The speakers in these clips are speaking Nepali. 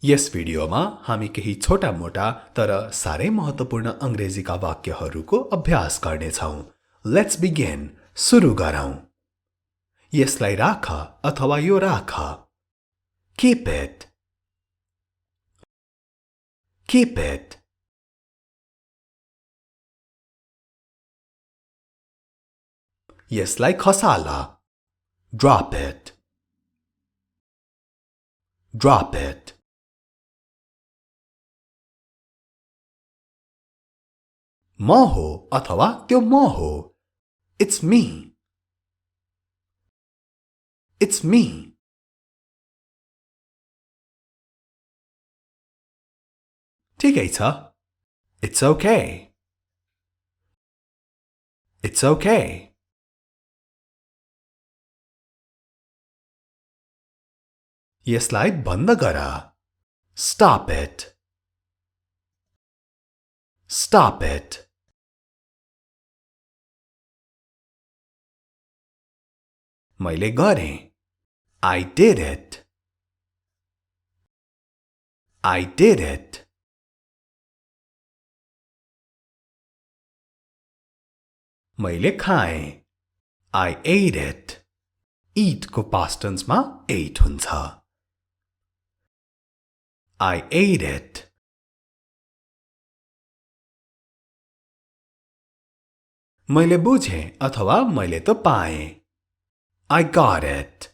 यस भिडियोमा हामी केही छोटा मोटा तर सारै महत्त्वपूर्ण अंग्रेजीका वाक्यहरूको अभ्यास गर्नेछौं। Let's begin. सुरु गरौँ। यसलाई राख अथवा यो राख। Keep it. Keep it. यसलाई खसाल। Drop it. Drop it. म हो अथवा त्यो म हो। It's me. It's me. ठिकै छ। It's okay. It's okay. यसलाई बन्द गर। Stop it. Stop it. मैले गरेँ। I did it. I did it. मैले खाएँ। I ate it. Eat को past tense मा ate हुन्छ। I ate it. मैले बुझेँ अथवा मैले त पाएँ। I got it.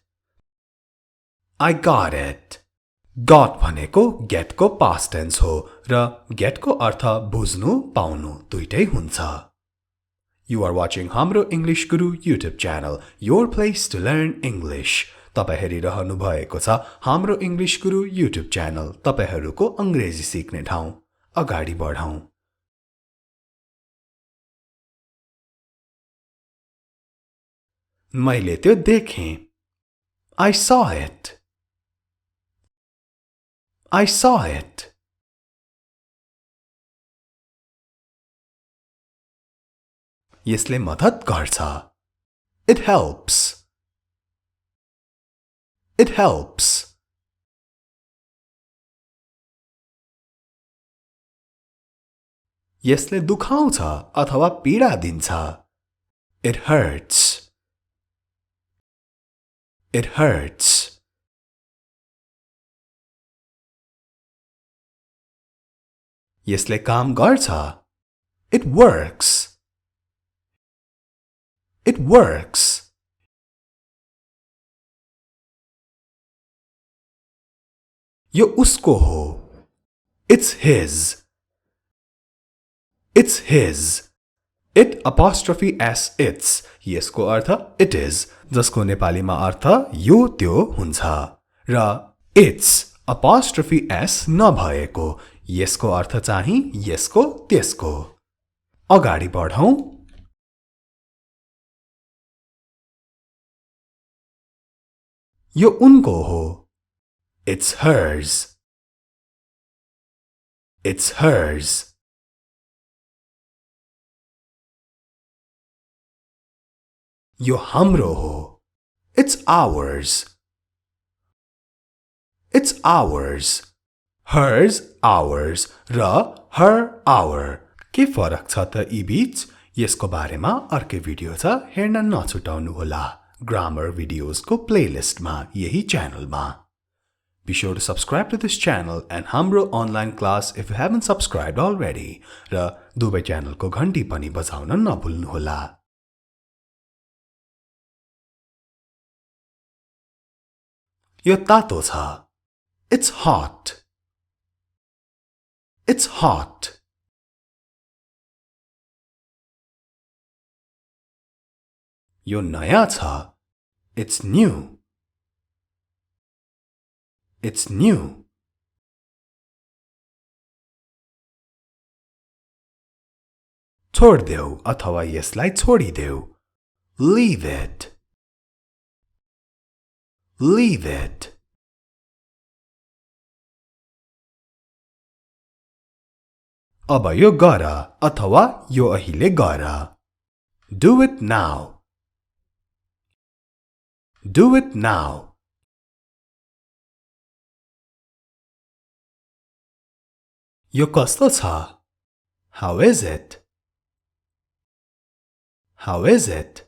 I got it. Got भनेको get को past tense हो र get को अर्थ बुझ्नु पाउनु दुईटै हुन्छ। You are watching Hamro English Guru YouTube channel, your place to learn English. तपाईं हेरिरहनु भएको छ हाम्रो English Guru YouTube channel, तपाईंहरूको अंग्रेजी सिक्ने ठाउँ। अगाडि बढौं। मैले त्यो देखेँ। I saw it. I saw it. यसले मद्दत गर्छ। It helps. It helps. यसले दुखाउँछ अथवा पीडा दिन्छ। It hurts. It hurts. यसले काम गर्छ। It works. It works. यो उसको हो। It's his. It's his. It apostrophe s its. यसको अर्थ it is, जसको नेपालीमा अर्थ यो त्यो हुन्छ। र its apostrophe s नभएको, यसको अर्थ चाहिँ यसको त्यसको। अगाडि बढौं। यो उनको हो। It's hers. It's hers. यो हाम्रो हो। It's ours. It's ours. Hers, ours र her, our. के फरक छ त यी बीच? यसको बारेमा अर्कै भिडियो छ, हेर्न नछुटाउनु होला। ग्रामर भिडियोज को प्लेलिस्ट मा, यही च्यानल मा। Be sure to subscribe to this channel and Hamro online class if you haven't subscribed already. र दुवै च्यानल को घण्टी पनि बजाउन नभुल्नु होला। यो तातो छ। It's hot. It's hot. यो नयाँ छ। It's new. It's new. छोड्देऊ अथवा यसलाई छोडिदेऊ। Leave it. Leave it. अब यो गर अथवा यो अहिले गर। Do it now. Do it now. यो कस्तो छ? How is it? How is it?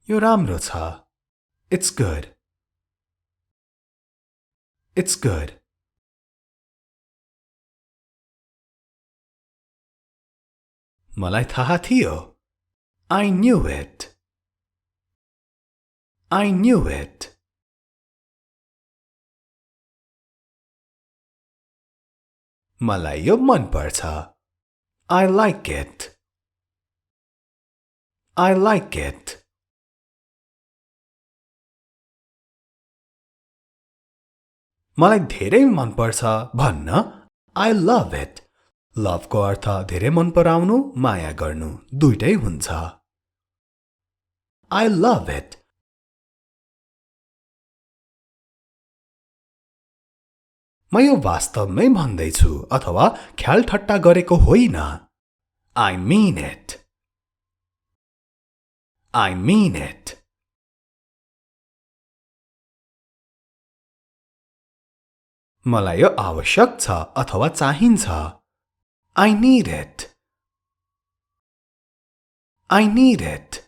यो राम्रो छ. It's good. It's good. मलाई थाहा थियो. I knew it. I knew it. मलाई यो मन पर्छ. I like it. I like it. मलाई धेरै मन पर्छ भन्न I love it. Love को अर्थ धेरै मन पराउनु, माया गर्नु, दुईटै हुन्छ. I love it. म यो वास्तवमै भन्दैछु अथवा ख्याल ठट्टा गरेको होइन. I mean it. I mean it. मलाई यो आवश्यक छ अथवा चाहिन्छ. I need it. I need it.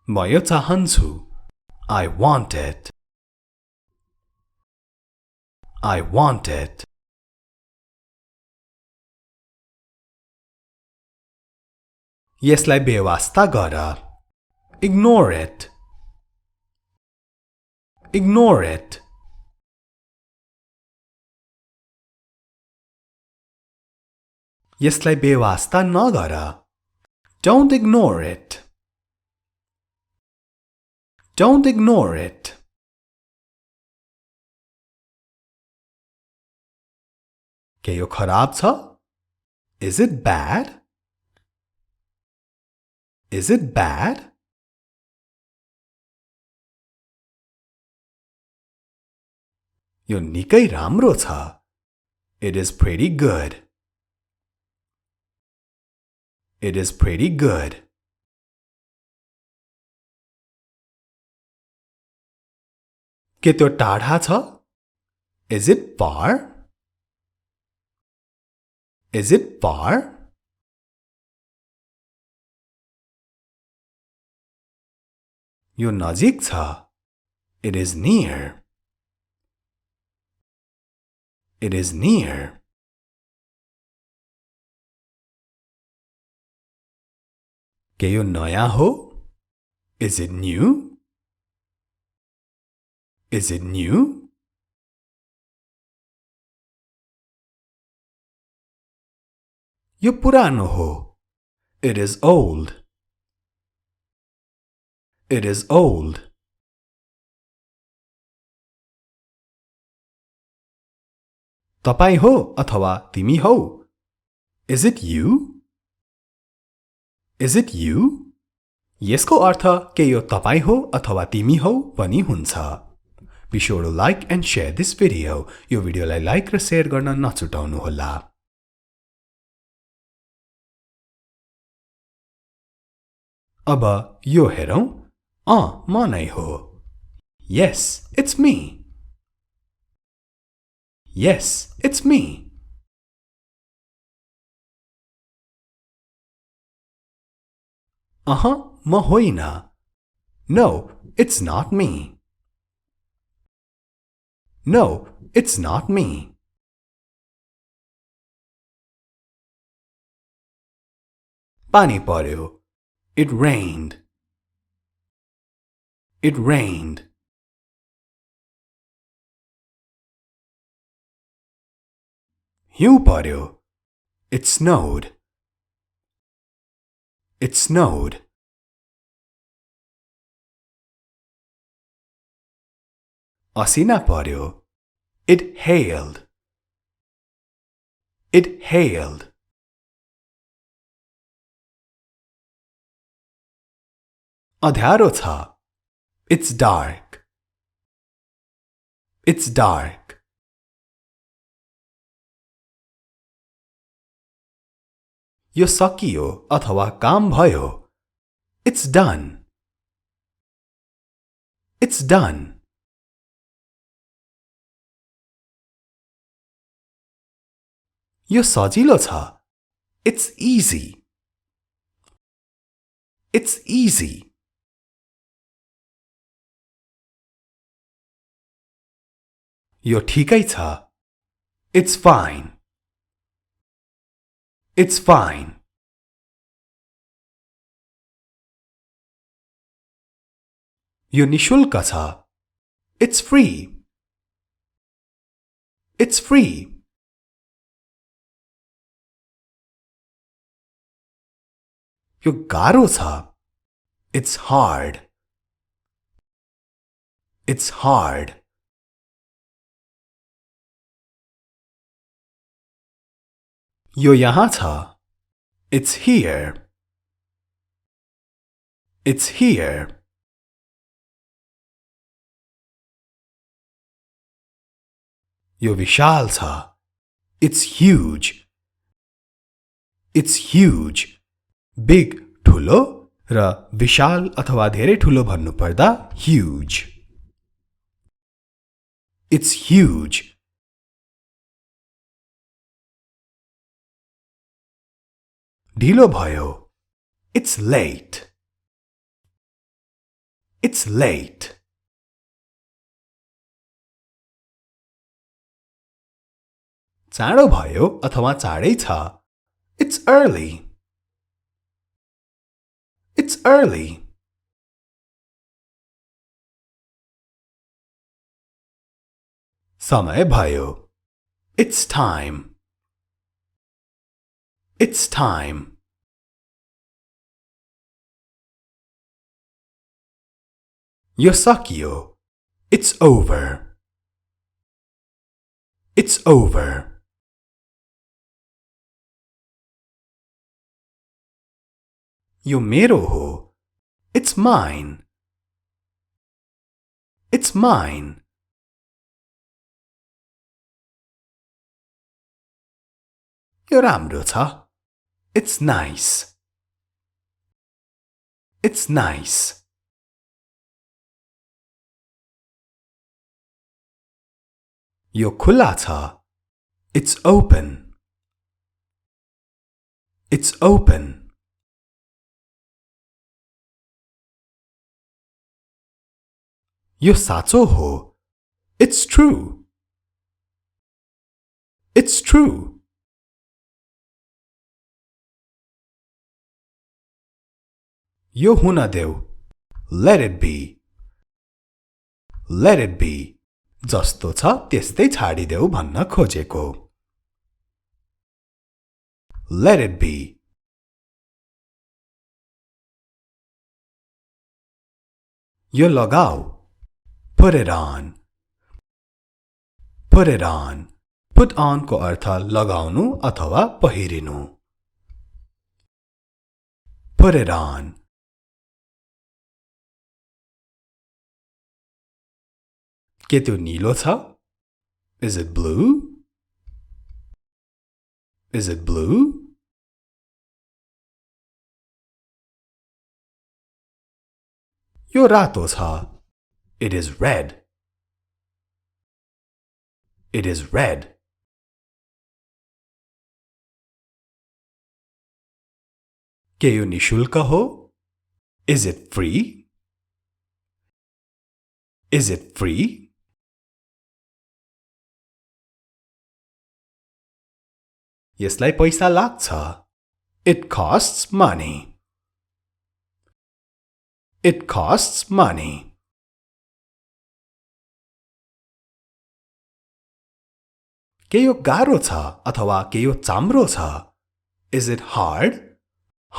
म यो चाहन्छु. I want it. I want it. यसलाई बेवास्ता गर. Ignore it. Ignore it. यसलाई बेवास्ता नगर. Don't ignore it. Don't ignore it. के यो खराब छ? Is it bad? Is it bad? यो निकै राम्रो छ. It is pretty good. It is pretty good. के त्यो टाढा छ? Is it far? Is it far? यो नजिक छ. It is near. It is near. के यो नयाँ हो? Is it new? Is it new? यो पुरानो हो. It is old. It is old. तपाई हो अथवा तिमी हौ? Is it you? Is it you? यसको अर्थ के यो तपाई हो अथवा तिमी हौ पनि हुन्छ. Be sure to like and share this video. यो भिडियोलाई लाइक र शेयर गर्न नछुटाउनु होला. अब यो हेरौं. म नै हो. Yes, it's me. Yes, it's me. म होइन. No, it's not me. No, it's not me. पानी पर्यो. It rained. It rained. हिउँ पर्यो. It snowed. It snowed. असिना पर्यो. It hailed. It hailed. अँध्यारो छ. It's dark. It's dark. यो सकियो अथवा काम भयो. It's done. It's done. यो सजिलो छ. It's easy. It's easy. यो ठिकै छ. It's fine. It's fine. यो निशुल्क छ. It's free. It's free. यो गाह्रो छ. It's hard. It's hard. यो यहाँ छ. It's here. It's here. यो विशाल छ. It's huge. It's huge. Big ठुलो र विशाल अथवा धेरै ठुलो भन्नु पर्दा huge. It's huge. ढिलो भयो. It's late. It's late. चाँडो भयो अथवा चाँडै छ. It's early. It's early. समय भयो. It's time. It's time. यो सकियो. It's over. It's over. यो मेरो हो. It's mine. It's mine. यो राम्रो छ. It's nice. It's nice. यो खुला छ. It's open. It's open. यो साँचो हो. It's true. It's true. यो हुन देऊ. Let it be. Let it be. जस्तो छ त्यस्तै छाडिदेऊ भन्न खोजेको. Let it be. यो लगाऊ. Put it on. Put it on. Put on को अर्थ लगाउनु अथवा पहिरिनु. Put it on. के त्यो नीलो छ? Is it blue? Is it blue? यो रातो छ. It is red. It is red. के यो निशुल्क हो? Is it free? Is it free? यसलाई पैसा लाग्छ. It costs money. It costs money. के यो गाह्रो छ अथवा के यो चाम्रो छ? Is it hard?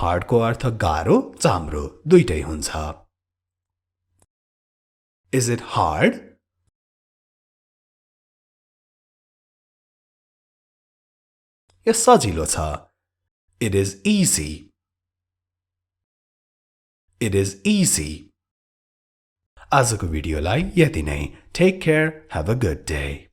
Hard को अर्थ गाह्रो, चाम्रो दुईटै हुन्छ. Is it hard? यो सजिलो छ. It is easy. It is easy. आजको भिडियोलाई यति नै. Take care. Have a good day.